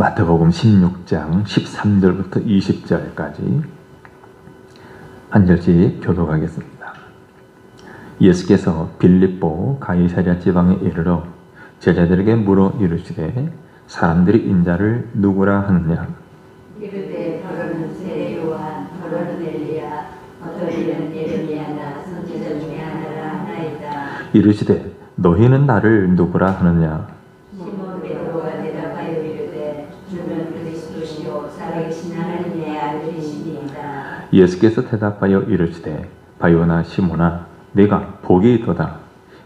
마태복음 16장 13절부터 20절까지 한 절씩 교독하겠습니다. 예수께서 빌립보 가이사랴 지방에 이르러 제자들에게 물어 이르시되 사람들이 인자를 누구라 하느냐? 이르되 더러는 세례 요한, 더러는 엘리야, 어떠리는 예레미야나 선지자 중에 하나라 하나이다. 이르시되 너희는 나를 누구라 하느냐? 시몬 베드로가 대답하여 이르되 주는 그리스도시요 살아계신 하나님의 아들이시니이다. 예수께서 대답하여 이르시되 바요나 시몬아 내가 복이 있도다.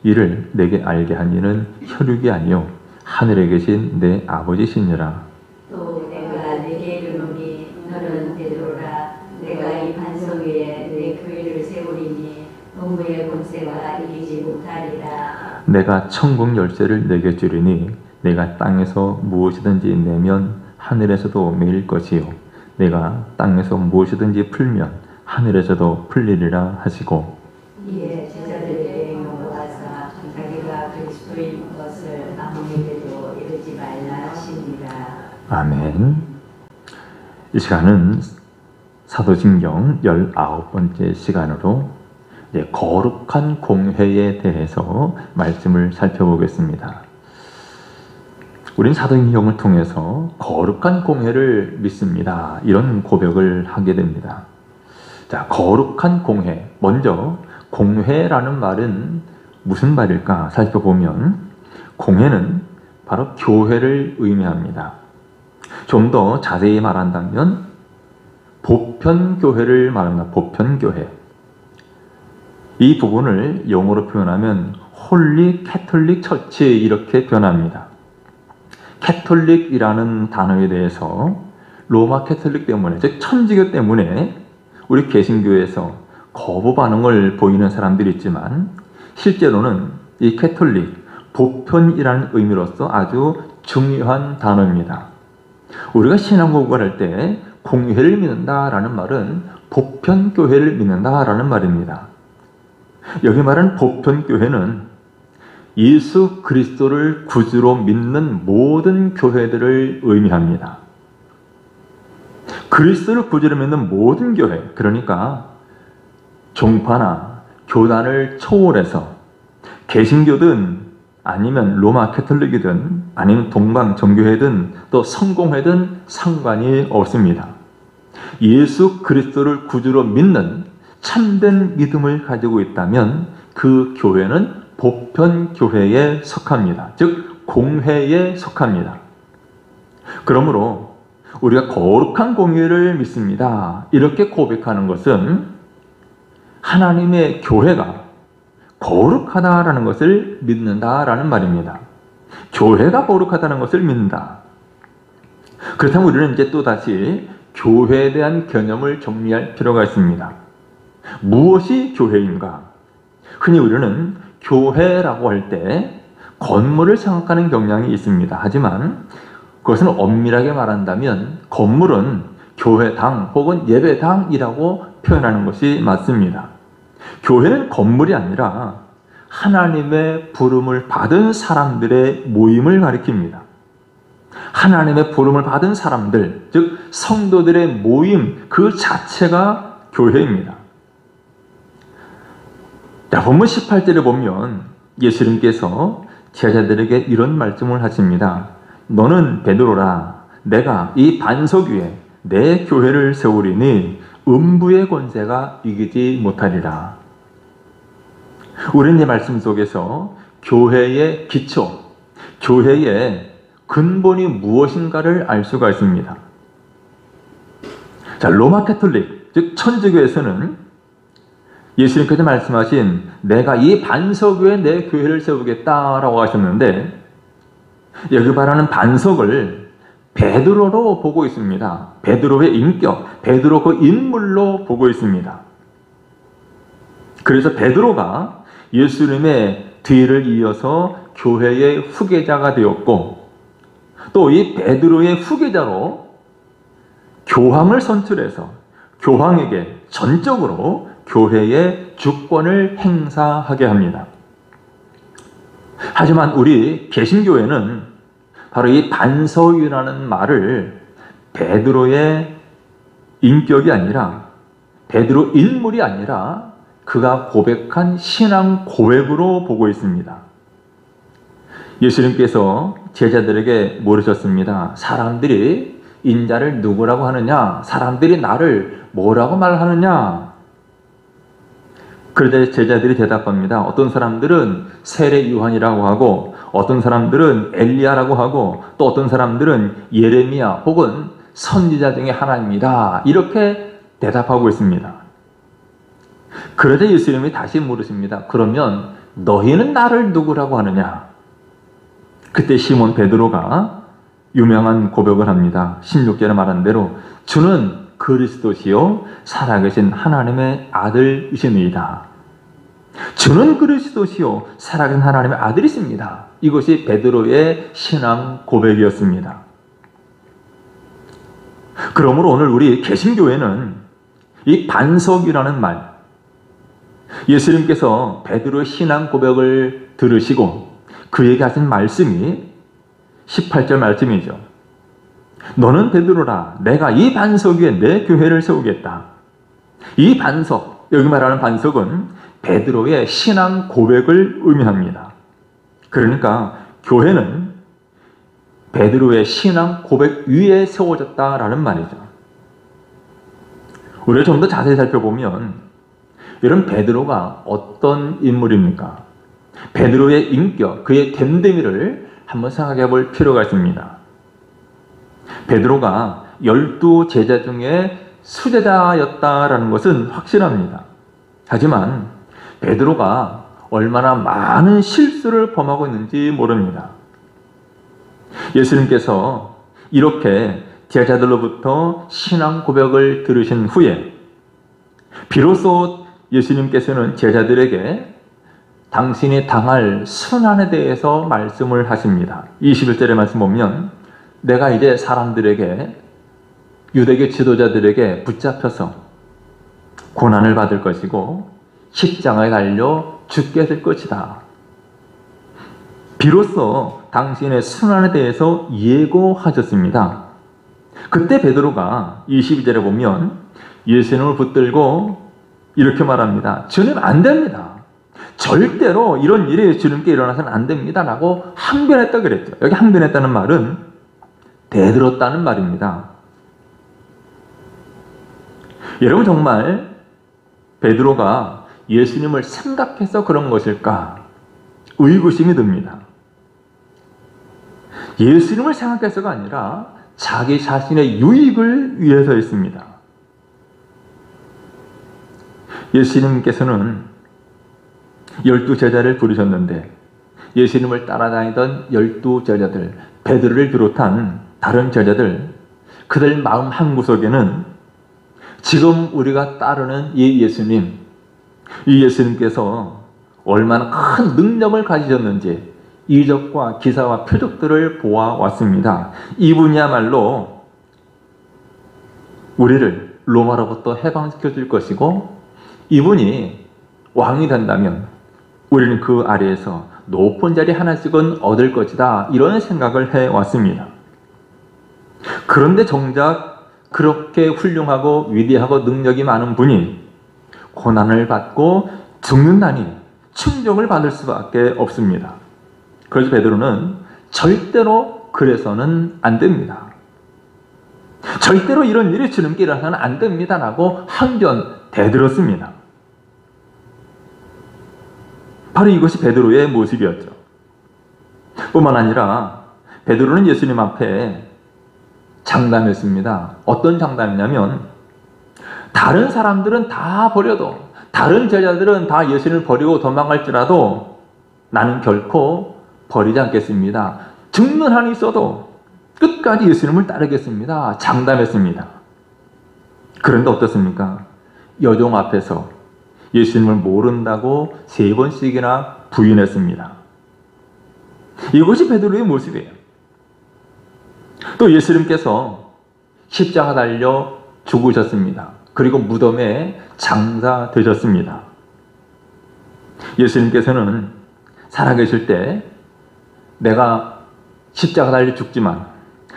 이를 내게 알게 한 이는 혈육이 아니요 하늘에 계신 내 아버지시니라. 또 내가 네게 이르노니 너는 베드로라. 내가 이 반석 위에 내 교회를 세우리니 동무의 권세가 이기지 못하리라. 내가 천국 열쇠를 내게 주리니 내가 땅에서 무엇이든지 내면 하늘에서도 매일 것이요 내가 땅에서 무엇이든지 풀면 하늘에서도 풀리리라 하시고 이에 제자들에게 용서하사 자기가 그리스도인 것을 아무에게도 이르지 말라 하시니라. 아멘. 이 시간은 사도신경 19번째 시간으로 거룩한 공회에 대해서 말씀을 살펴보겠습니다. 우린 사도신경을 통해서 거룩한 공회를 믿습니다. 이런 고백을 하게 됩니다. 자, 거룩한 공회. 먼저 공회라는 말은 무슨 말일까 살펴보면 공회는 바로 교회를 의미합니다. 좀 더 자세히 말한다면 보편교회를 말합니다. 보편교회. 이 부분을 영어로 표현하면 홀리 캐톨릭 처치 이렇게 표현합니다. 캐톨릭이라는 단어에 대해서 로마 캐톨릭 때문에 즉 천주교 때문에 우리 개신교에서 거부 반응을 보이는 사람들이 있지만 실제로는 이 캐톨릭, 보편이라는 의미로서 아주 중요한 단어입니다. 우리가 신앙고백을 할 때 공회를 믿는다라는 말은 보편교회를 믿는다라는 말입니다. 여기 말하는 보편교회는 예수 그리스도를 구주로 믿는 모든 교회들을 의미합니다. 그리스도를 구주로 믿는 모든 교회, 그러니까 종파나 교단을 초월해서 개신교든 아니면 로마 캐톨릭이든 아니면 동방 정교회든 또 성공회든 상관이 없습니다. 예수 그리스도를 구주로 믿는 참된 믿음을 가지고 있다면 그 교회는 보편교회에 속합니다. 즉 공회에 속합니다. 그러므로 우리가 거룩한 공회를 믿습니다. 이렇게 고백하는 것은 하나님의 교회가 거룩하다라는 것을 믿는다라는 말입니다. 교회가 거룩하다는 것을 믿는다. 그렇다면 우리는 이제 또다시 교회에 대한 개념을 정리할 필요가 있습니다. 무엇이 교회인가? 흔히 우리는 교회라고 할 때 건물을 생각하는 경향이 있습니다. 하지만 그것은 엄밀하게 말한다면 건물은 교회당 혹은 예배당이라고 표현하는 것이 맞습니다. 교회는 건물이 아니라 하나님의 부름을 받은 사람들의 모임을 가리킵니다. 하나님의 부름을 받은 사람들, 즉 성도들의 모임 그 자체가 교회입니다. 자, 본문 18절에 보면 예수님께서 제자들에게 이런 말씀을 하십니다. 너는 베드로라. 내가 이 반석 위에 내 교회를 세우리니 음부의 권세가 이기지 못하리라. 우리는 이 말씀 속에서 교회의 기초, 교회의 근본이 무엇인가를 알 수가 있습니다. 자, 로마 캐톨릭, 즉 천주교에서는 예수님께서 말씀하신 내가 이 반석 위에 내 교회를 세우겠다라고 하셨는데 여기 말하는 반석을 베드로로 보고 있습니다. 베드로의 인격, 베드로 그 인물로 보고 있습니다. 그래서 베드로가 예수님의 뒤를 이어서 교회의 후계자가 되었고 또 이 베드로의 후계자로 교황을 선출해서 교황에게 전적으로 교회의 주권을 행사하게 합니다. 하지만 우리 개신교회는 바로 이 반석이라는 말을 베드로의 인격이 아니라 베드로 인물이 아니라 그가 고백한 신앙 고백으로 보고 있습니다. 예수님께서 제자들에게 물으셨습니다. 사람들이 인자를 누구라고 하느냐? 사람들이 나를 뭐라고 말하느냐? 그러자 제자들이 대답합니다. 어떤 사람들은 세례 요한이라고 하고 어떤 사람들은 엘리야라고 하고 또 어떤 사람들은 예레미야 혹은 선지자 중에 하나입니다. 이렇게 대답하고 있습니다. 그러자 예수님이 다시 물으십니다. 그러면 너희는 나를 누구라고 하느냐? 그때 시몬 베드로가 유명한 고백을 합니다. 16절에 말한 대로 주는 그리스도시요 살아계신 하나님의 아들이시니이다. 주는 그리스도시요 살아계신 하나님의 아들이십니다. 이것이 베드로의 신앙 고백이었습니다. 그러므로 오늘 우리 개신교회는 이 반석이라는 말, 예수님께서 베드로의 신앙 고백을 들으시고 그에게 하신 말씀이 18절 말씀이죠. 너는 베드로라. 내가 이 반석 위에 내 교회를 세우겠다. 이 반석, 여기 말하는 반석은 베드로의 신앙 고백을 의미합니다. 그러니까 교회는 베드로의 신앙 고백 위에 세워졌다라는 말이죠. 우리가 좀 더 자세히 살펴보면 이런 베드로가 어떤 인물입니까? 베드로의 인격, 그의 됨됨이를 한번 생각해 볼 필요가 있습니다. 베드로가 12 제자 중에 수제자였다라는 것은 확실합니다. 하지만 베드로가 얼마나 많은 실수를 범하고 있는지 모릅니다. 예수님께서 이렇게 제자들로부터 신앙 고백을 들으신 후에 비로소 예수님께서는 제자들에게 당신이 당할 순환에 대해서 말씀을 하십니다. 21절의 말씀 보면 내가 이제 사람들에게 유대계 지도자들에게 붙잡혀서 고난을 받을 것이고 십자가에 달려 죽게 될 것이다. 비로소 당신의 순환에 대해서 예고하셨습니다. 그때 베드로가 22절에 보면 예수님을 붙들고 이렇게 말합니다. 주님 안 됩니다. 절대로 이런 일이 주님께 일어나서는 안 됩니다. 라고 항변했다 그랬죠. 여기 항변했다는 말은 대들었다는 말입니다. 여러분 정말 베드로가 예수님을 생각해서 그런 것일까? 의구심이 듭니다. 예수님을 생각해서가 아니라 자기 자신의 유익을 위해서였습니다. 예수님께서는 12 제자를 부르셨는데 예수님을 따라다니던 12 제자들, 베드로를 비롯한 다른 제자들, 그들 마음 한구석에는 지금 우리가 따르는 이 예수님, 이 예수님께서 얼마나 큰 능력을 가지셨는지 이적과 기사와 표적들을 보아왔습니다. 이분이야말로 우리를 로마로부터 해방시켜 줄 것이고 이분이 왕이 된다면 우리는 그 아래에서 높은 자리 하나씩은 얻을 것이다. 이런 생각을 해왔습니다. 그런데 정작 그렇게 훌륭하고 위대하고 능력이 많은 분이 고난을 받고 죽는다니 충격을 받을 수밖에 없습니다. 그래서 베드로는 절대로 그래서는 안 됩니다. 절대로 이런 일이 주님께 일어나서는 안 됩니다. 라고 항변 대들었습니다. 바로 이것이 베드로의 모습이었죠. 뿐만 아니라 베드로는 예수님 앞에 장담했습니다. 어떤 장담이냐면 다른 사람들은 다 버려도 다른 제자들은 다 예수님을 버리고 도망갈지라도 나는 결코 버리지 않겠습니다. 죽는 한이 있어도 끝까지 예수님을 따르겠습니다. 장담했습니다. 그런데 어떻습니까? 여종 앞에서 예수님을 모른다고 3번씩이나 부인했습니다. 이것이 베드로의 모습이에요. 또 예수님께서 십자가 달려 죽으셨습니다. 그리고 무덤에 장사되셨습니다. 예수님께서는 살아계실 때 내가 십자가 달려 죽지만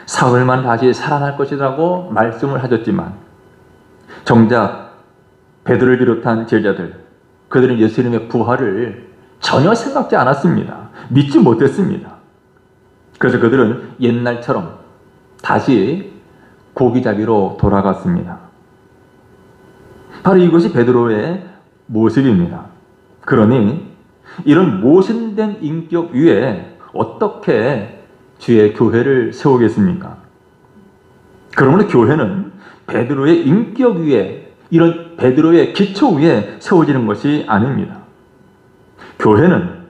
사흘만 다시 살아날 것이라고 말씀을 하셨지만 정작 베드로를 비롯한 제자들, 그들은 예수님의 부활을 전혀 생각지 않았습니다. 믿지 못했습니다. 그래서 그들은 옛날처럼 다시 고기잡이로 돌아갔습니다. 바로 이것이 베드로의 모습입니다. 그러니 이런 모순된 인격 위에 어떻게 주의 교회를 세우겠습니까? 그러므로 교회는 베드로의 인격 위에, 이런 베드로의 기초 위에 세워지는 것이 아닙니다. 교회는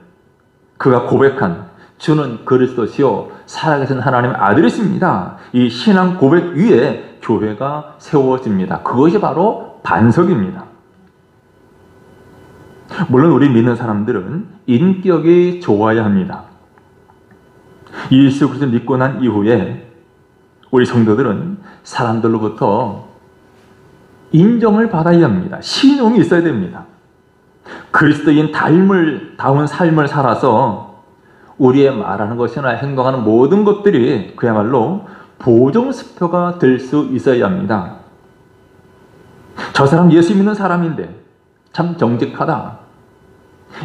그가 고백한 주는 그리스도시요 살아계신 하나님의 아들이십니다. 이 신앙 고백 위에 교회가 세워집니다. 그것이 바로 반석입니다. 물론 우리 믿는 사람들은 인격이 좋아야 합니다. 예수 그리스도를 믿고 난 이후에 우리 성도들은 사람들로부터 인정을 받아야 합니다. 신용이 있어야 됩니다. 그리스도인 다운 삶을 살아서 우리의 말하는 것이나 행동하는 모든 것들이 그야말로 보정수표가 될 수 있어야 합니다. 저 사람 예수 믿는 사람인데 참 정직하다,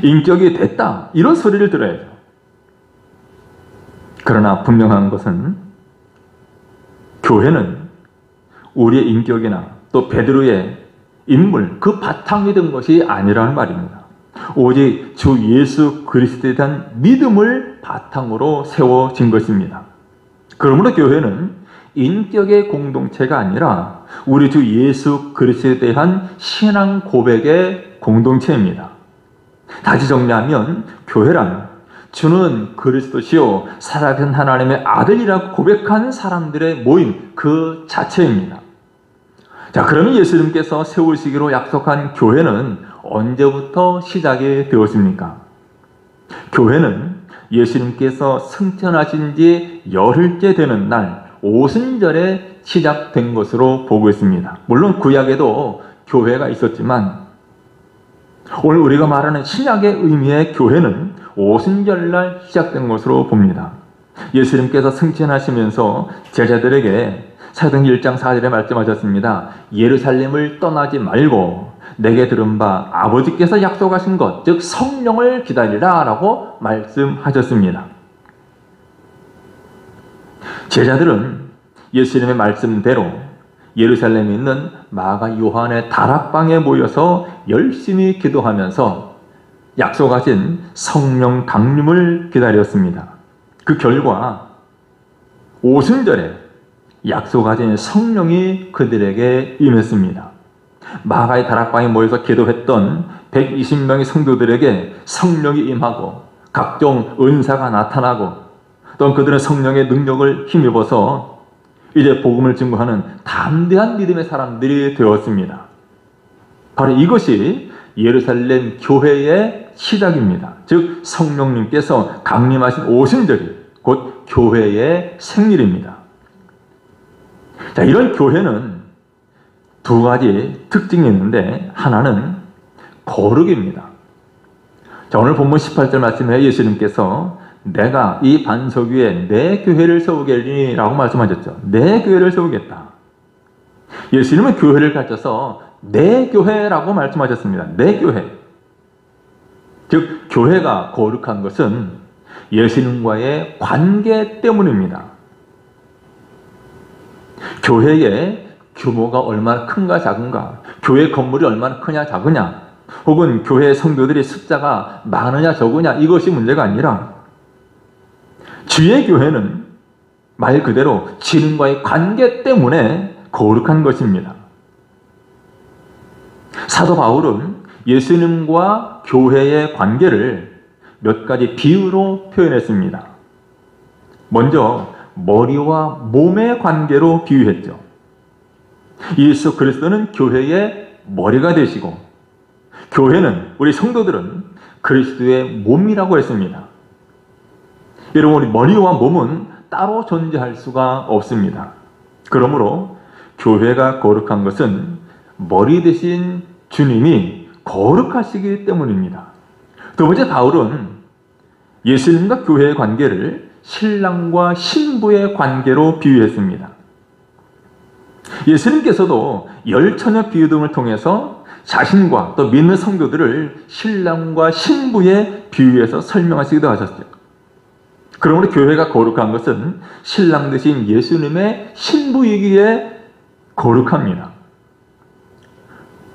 인격이 됐다, 이런 소리를 들어야죠. 그러나 분명한 것은 교회는 우리의 인격이나 또 베드로의 인물, 그 바탕이 된 것이 아니라는 말입니다. 오직 주 예수 그리스도에 대한 믿음을 바탕으로 세워진 것입니다. 그러므로 교회는 인격의 공동체가 아니라 우리 주 예수 그리스도에 대한 신앙 고백의 공동체입니다. 다시 정리하면 교회란 주는 그리스도시요 살아계신 하나님의 아들이라고 고백한 사람들의 모임 그 자체입니다. 자, 그러면 예수님께서 세우시기로 약속한 교회는 언제부터 시작이 되었습니까? 교회는 예수님께서 승천하신 지 열흘째 되는 날 오순절에 시작된 것으로 보고 있습니다. 물론 구약에도 교회가 있었지만 오늘 우리가 말하는 신약의 의미의 교회는 오순절날 시작된 것으로 봅니다. 예수님께서 승천하시면서 제자들에게 사도행전 1장 4절에 말씀하셨습니다. 예루살렘을 떠나지 말고 내게 들은 바 아버지께서 약속하신 것, 즉 성령을 기다리라 라고 말씀하셨습니다. 제자들은 예수님의 말씀대로 예루살렘에 있는 마가 요한의 다락방에 모여서 열심히 기도하면서 약속하신 성령 강림을 기다렸습니다. 그 결과 오순절에 약속하신 성령이 그들에게 임했습니다. 마가의 다락방에 모여서 기도했던 120명의 성도들에게 성령이 임하고 각종 은사가 나타나고 또 그들은 성령의 능력을 힘입어서 이제 복음을 증거하는 담대한 믿음의 사람들이 되었습니다. 바로 이것이 예루살렘 교회의 시작입니다. 즉 성령님께서 강림하신 오순절이 곧 교회의 생일입니다. 자, 이런 교회는 두 가지 특징이 있는데 하나는 거룩입니다. 자, 오늘 본문 18절 말씀에 예수님께서 내가 이 반석 위에 내 교회를 세우겠니 라고 말씀하셨죠. 내 교회를 세우겠다. 예수님은 교회를 가르쳐서 내 교회라고 말씀하셨습니다. 내 교회. 즉 교회가 거룩한 것은 예수님과의 관계 때문입니다. 교회의 규모가 얼마나 큰가 작은가, 교회 건물이 얼마나 크냐 작으냐, 혹은 교회 성도들의 숫자가 많으냐 적으냐, 이것이 문제가 아니라 주의 교회는 말 그대로 주님과의 관계 때문에 거룩한 것입니다. 사도 바울은 예수님과 교회의 관계를 몇 가지 비유로 표현했습니다. 먼저 머리와 몸의 관계로 비유했죠. 예수 그리스도는 교회의 머리가 되시고 교회는, 우리 성도들은 그리스도의 몸이라고 했습니다. 여러분, 우리 머리와 몸은 따로 존재할 수가 없습니다. 그러므로 교회가 거룩한 것은 머리 대신 주님이 거룩하시기 때문입니다. 두 번째, 바울은 예수님과 교회의 관계를 신랑과 신부의 관계로 비유했습니다. 예수님께서도 열처녀 비유 등을 통해서 자신과 또 믿는 성도들을 신랑과 신부의 비유에서 설명하시기도 하셨어요. 그러므로 교회가 거룩한 것은 신랑 되신 예수님의 신부이기에 거룩합니다.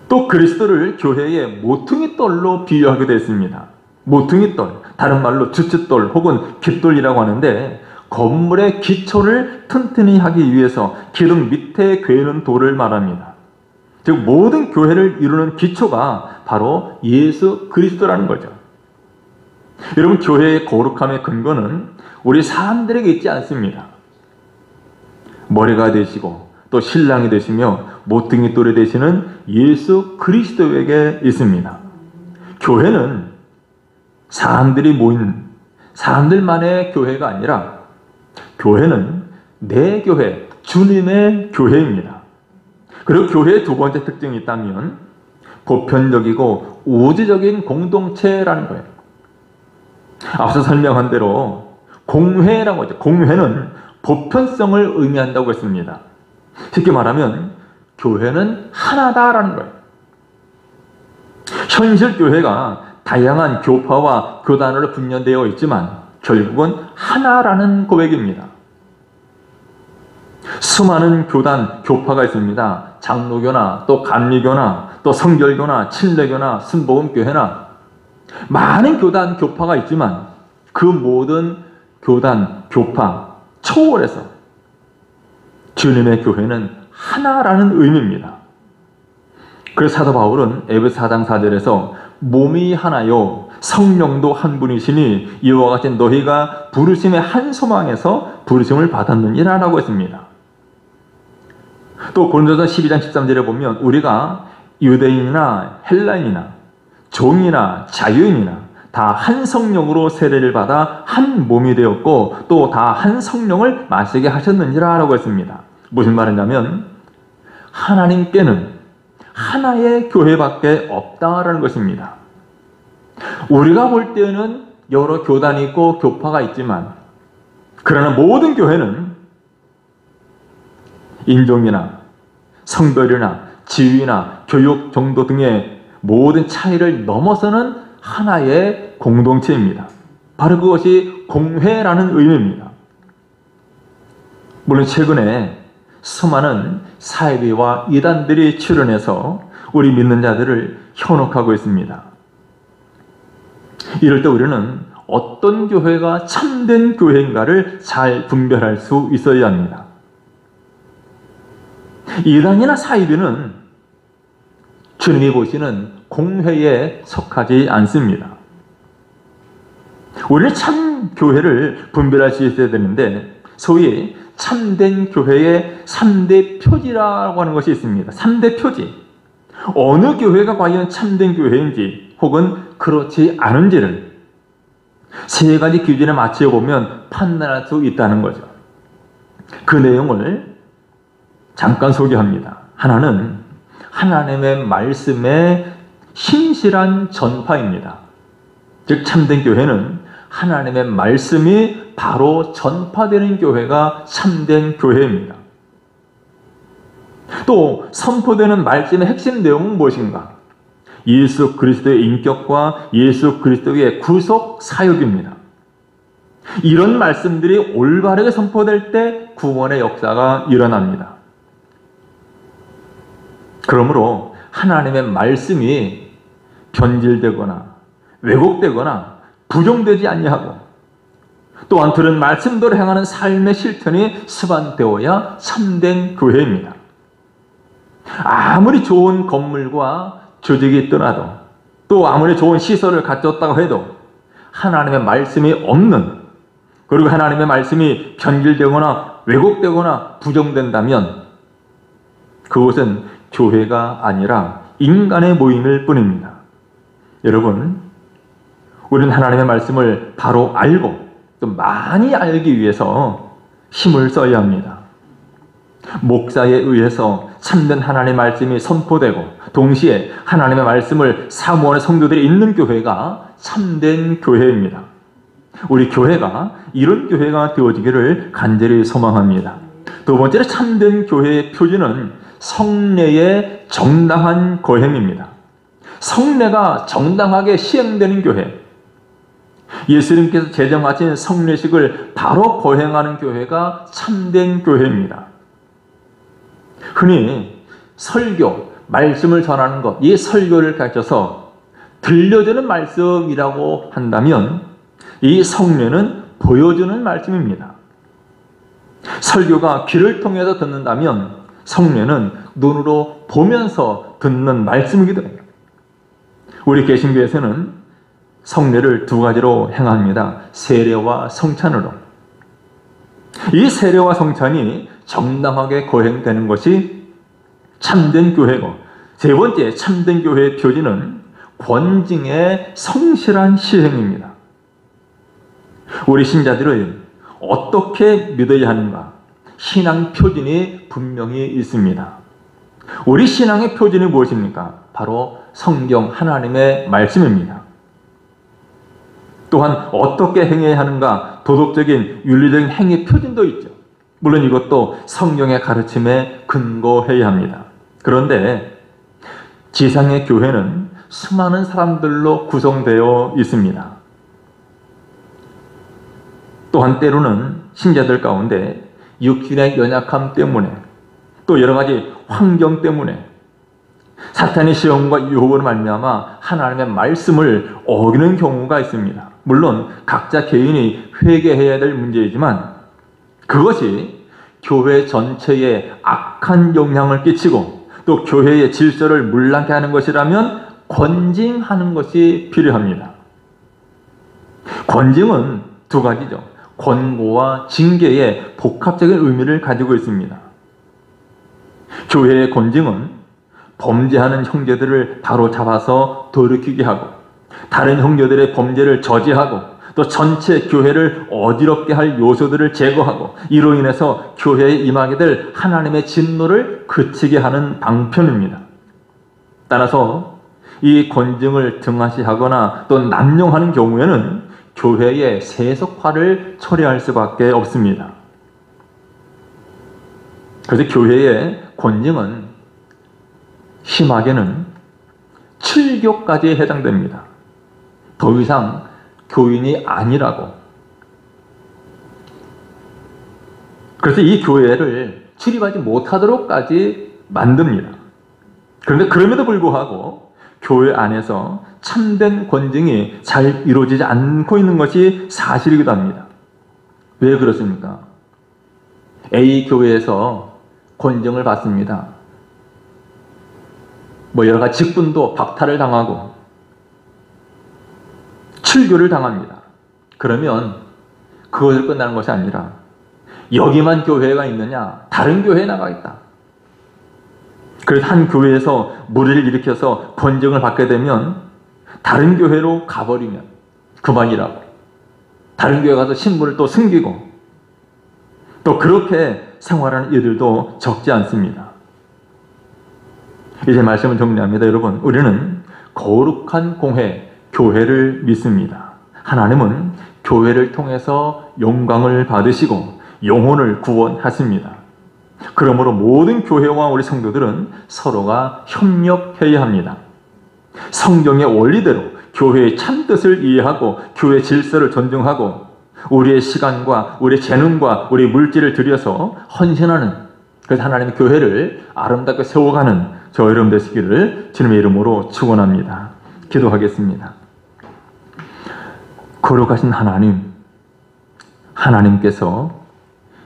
또 그리스도를 교회의 모퉁이 돌로 비유하기도 했습니다. 모퉁이 돌, 다른 말로 주춧돌 혹은 깃돌이라고 하는데 건물의 기초를 튼튼히 하기 위해서 기둥 밑에 괴는 돌을 말합니다. 즉 모든 교회를 이루는 기초가 바로 예수 그리스도라는 거죠. 여러분, 교회의 거룩함의 근거는 우리 사람들에게 있지 않습니다. 머리가 되시고 또 신랑이 되시며 모퉁이 돌이 되시는 예수 그리스도에게 있습니다. 교회는 사람들이 모인 사람들만의 교회가 아니라 교회는 내 교회, 주님의 교회입니다. 그리고 교회의 두 번째 특징이 있다면 보편적이고 우주적인 공동체라는 거예요. 앞서 설명한 대로 공회라고 하죠. 공회는 보편성을 의미한다고 했습니다. 쉽게 말하면 교회는 하나다라는 거예요. 현실 교회가 다양한 교파와 교단으로 분열되어 있지만 결국은 하나라는 고백입니다. 수많은 교단, 교파가 있습니다. 장로교나 또 감리교나 또 성결교나 침례교나 순복음교회나 많은 교단, 교파가 있지만 그 모든 교단, 교파 초월해서 주님의 교회는 하나라는 의미입니다. 그래서 사도 바울은 에베소 4장 4절에서 몸이 하나요 성령도 한 분이시니 이와 같이 너희가 부르심의 한 소망에서 부르심을 받았느니라 라고 했습니다. 또 고린도서 12장 13절에 보면 우리가 유대인이나 헬라인이나 종이나 자유인이나 다 한 성령으로 세례를 받아 한 몸이 되었고 또 다 한 성령을 마시게 하셨느니라 라고 했습니다. 무슨 말이냐면 하나님께는 하나의 교회밖에 없다라는 것입니다. 우리가 볼 때는 여러 교단이 있고 교파가 있지만 그러나 모든 교회는 인종이나 성별이나 지위나 교육 정도 등의 모든 차이를 넘어서는 하나의 공동체입니다. 바로 그것이 공회라는 의미입니다. 물론 최근에 수많은 사이비와 이단들이 출현해서 우리 믿는 자들을 현혹하고 있습니다. 이럴 때 우리는 어떤 교회가 참된 교회인가를 잘 분별할 수 있어야 합니다. 이단이나 사이비는 주님이 보시는 공회에 속하지 않습니다. 우리는 참 교회를 분별할 수 있어야 되는데 소위 참된 교회의 3대 표지라고 하는 것이 있습니다. 3대 표지. 어느 교회가 과연 참된 교회인지 혹은 그렇지 않은지를 세 가지 기준에 맞춰보면 판단할 수 있다는 거죠. 그 내용을 잠깐 소개합니다. 하나는 하나님의 말씀의 신실한 전파입니다. 즉 참된 교회는 하나님의 말씀이 바로 전파되는 교회가 참된 교회입니다. 또 선포되는 말씀의 핵심 내용은 무엇인가? 예수 그리스도의 인격과 예수 그리스도의 구속 사역입니다. 이런 말씀들이 올바르게 선포될 때 구원의 역사가 일어납니다. 그러므로 하나님의 말씀이 변질되거나 왜곡되거나 부정되지 아니하고 또한 들은 말씀대로 행하는 삶의 실천이 수반되어야 참된 교회입니다. 아무리 좋은 건물과 조직이 있더라도 또 아무리 좋은 시설을 갖췄다고 해도 하나님의 말씀이 없는 그리고 하나님의 말씀이 변질되거나 왜곡되거나 부정된다면 그것은 교회가 아니라 인간의 모임일 뿐입니다. 여러분, 우리는 하나님의 말씀을 바로 알고 또 많이 알기 위해서 힘을 써야 합니다. 목사에 의해서 참된 하나님의 말씀이 선포되고 동시에 하나님의 말씀을 사모하는 성도들이 있는 교회가 참된 교회입니다. 우리 교회가 이런 교회가 되어지기를 간절히 소망합니다. 두 번째로 참된 교회의 표지는 성례의 정당한 거행입니다. 성례가 정당하게 시행되는 교회, 예수님께서 제정하신 성례식을 바로 거행하는 교회가 참된 교회입니다. 흔히 설교, 말씀을 전하는 것, 이 설교를 가르쳐서 들려주는 말씀이라고 한다면 이 성례는 보여주는 말씀입니다. 설교가 귀를 통해서 듣는다면 성례는 눈으로 보면서 듣는 말씀이기도 해요. 우리 개신교에서는 성례를 두 가지로 행합니다. 세례와 성찬으로. 이 세례와 성찬이 정당하게 거행되는 것이 참된 교회고, 세 번째 참된 교회의 표지는 권징의 성실한 시행입니다. 우리 신자들은 어떻게 믿어야 하는가? 신앙 표준이 분명히 있습니다. 우리 신앙의 표준이 무엇입니까? 바로 성경 하나님의 말씀입니다. 또한 어떻게 행해야 하는가? 도덕적인 윤리적인 행위 표준도 있죠. 물론 이것도 성경의 가르침에 근거해야 합니다. 그런데 지상의 교회는 수많은 사람들로 구성되어 있습니다. 또한 때로는 신자들 가운데 육신의 연약함 때문에, 또 여러 가지 환경 때문에 사탄의 시험과 유혹으로 말미암아 하나님의 말씀을 어기는 경우가 있습니다. 물론 각자 개인이 회개해야 될 문제이지만 그것이 교회 전체에 악한 영향을 끼치고 또 교회의 질서를 문란케 하는 것이라면 권징하는 것이 필요합니다. 권징은 두 가지죠. 권고와 징계의 복합적인 의미를 가지고 있습니다. 교회의 권징은 범죄하는 형제들을 바로 잡아서 돌이키게 하고, 다른 형제들의 범죄를 저지하고, 또 전체 교회를 어지럽게 할 요소들을 제거하고, 이로 인해서 교회에 임하게 될 하나님의 진노를 그치게 하는 방편입니다. 따라서 이 권징을 등하시하거나 또 남용하는 경우에는 교회의 세속화를 초래할 수밖에 없습니다. 그래서 교회의 권징은 심하게는 7교까지에 해당됩니다. 더 이상 교인이 아니라고. 그래서 이 교회를 출입하지 못하도록까지 만듭니다. 그런데 그럼에도 불구하고 교회 안에서 참된 권징이 잘 이루어지지 않고 있는 것이 사실이기도 합니다. 왜 그렇습니까? A 교회에서 권징을 받습니다. 여러 가지 직분도 박탈을 당하고 7교를 당합니다. 그러면 그것을 끝나는 것이 아니라 여기만 교회가 있느냐? 다른 교회에 나가겠다. 그래서 한 교회에서 무리를 일으켜서 권징을 받게 되면 다른 교회로 가버리면 그만이라고. 다른 교회 가서 신분을 또 숨기고 또 그렇게 생활하는 이들도 적지 않습니다. 이제 말씀을 정리합니다. 여러분, 우리는 거룩한 공회, 교회를 믿습니다. 하나님은 교회를 통해서 영광을 받으시고 영혼을 구원하십니다. 그러므로 모든 교회와 우리 성도들은 서로가 협력해야 합니다. 성경의 원리대로 교회의 참뜻을 이해하고 교회 질서를 존중하고 우리의 시간과 우리의 재능과 우리의 물질을 들여서 헌신하는, 그래서 하나님의 교회를 아름답게 세워가는 저 여러분 되시기를 주님의 이름으로 축원합니다. 기도하겠습니다. 거룩하신 하나님, 하나님께서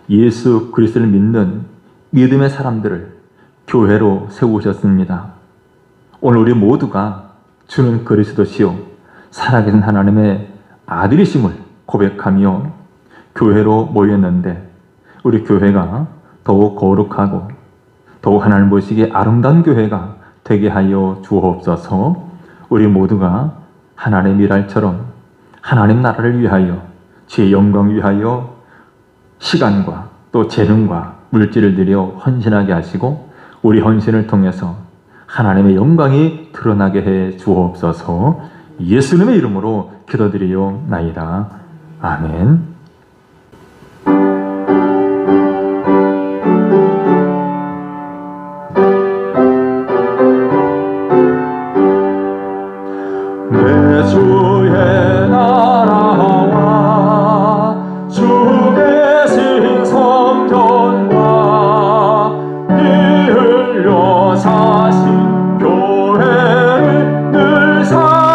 예수 그리스도를 믿는 믿음의 사람들을 교회로 세우셨습니다. 오늘 우리 모두가 주는 그리스도시요 살아계신 하나님의 아들이심을 고백하며 교회로 모였는데 우리 교회가 더욱 거룩하고 더욱 하나님 보시기에 아름다운 교회가 되게 하여 주옵소서. 우리 모두가 하나님의 미랄처럼 하나님 나라를 위하여 주의 영광 위하여 시간과 또 재능과 물질을 들여 헌신하게 하시고 우리 헌신을 통해서 하나님의 영광이 드러나게 해 주옵소서. 예수님의 이름으로 기도드리옵나이다. 아멘. 내 주의 나라와 주 계신 성전과 피 흘려 사신 교회를 늘 사랑합니다.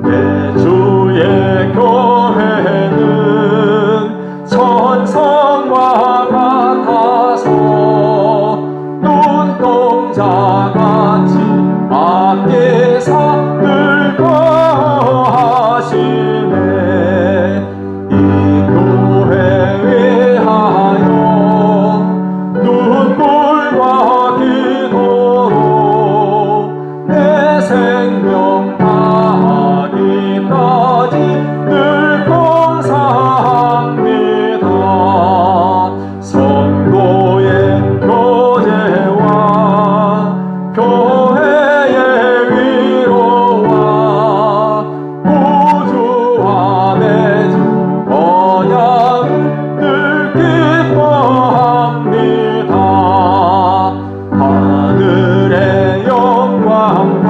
내 주의 교회는 천성과 같아서 눈동자같이 아께서 늘 거하시네. 이 교회 위하여 눈물과 기도로 내 생명 다하기까지 늘 감사합니다. 성도의 교제와 교회의 위로와 구주 안에 주 언약을 늘 기뻐합니다. 하늘의 영광과